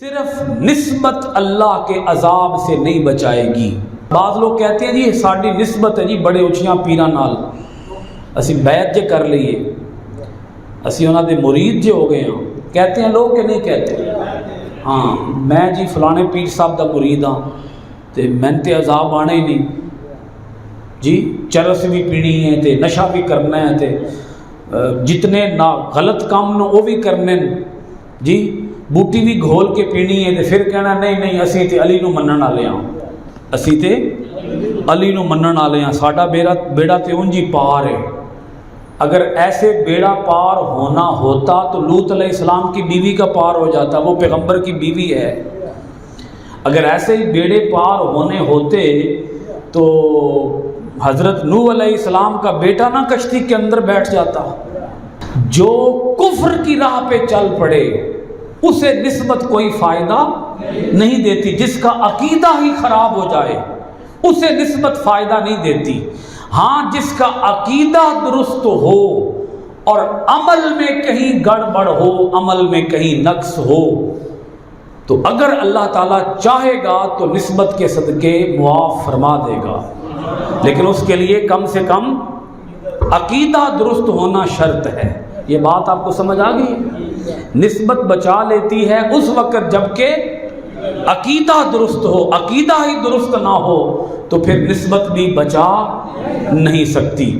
صرف نسبت اللہ کے عذاب سے نہیں بچائے گی۔ بعض لوگ کہتے ہیں جی ساری نسبت ہے جی بڑے اچھیاں پیران نال اسی بیعت جے کر لئیے، اسی انہاں دے مرید جے ہو گئے ہیں، کہتے ہیں لوگ کہ نہیں کہتے؟ ہاں میں جی فلانے پیر صاحب دا مرید ہاں تے میں تے عذاب آنے ہی نہیں جی، چرس بھی پینی ہے تے نشہ بھی کرنا ہے تے جتنے غلط کام نو وہ بھی کرنے جی، بوٹی بھی گھول کے پینی ہے تے پھر کہنا نہیں نہیں اسی تے علی نو منن والے ہاں، اسی تے علی نو منن والے ہاں، ساڈا بیڑا تے انجی پار ہے۔ اگر ایسے بیڑا پار ہونا ہوتا تو لوط علیہ السلام کی بیوی کا پار ہو جاتا، وہ پیغمبر کی بیوی ہے۔ اگر ایسے ہی بیڑے پار ہونے ہوتے تو حضرت نوح علیہ السلام کا بیٹا نہ کشتی کے اندر بیٹھ جاتا۔ جو کفر کی راہ پہ چل پڑے اسے نسبت کوئی فائدہ نہیں دیتی، جس کا عقیدہ ہی خراب ہو جائے اسے نسبت فائدہ نہیں دیتی۔ ہاں جس کا عقیدہ درست ہو اور عمل میں کہیں گڑبڑ ہو، عمل میں کہیں نقص ہو، تو اگر اللہ تعالیٰ چاہے گا تو نسبت کے صدقے معاف فرما دے گا، لیکن اس کے لیے کم سے کم عقیدہ درست ہونا شرط ہے۔ یہ بات آپ کو سمجھ آ گئی؟ نسبت بچا لیتی ہے اس وقت جب کہ عقیدہ درست ہو، عقیدہ ہی درست نہ ہو تو پھر نسبت بھی بچا نہیں سکتی۔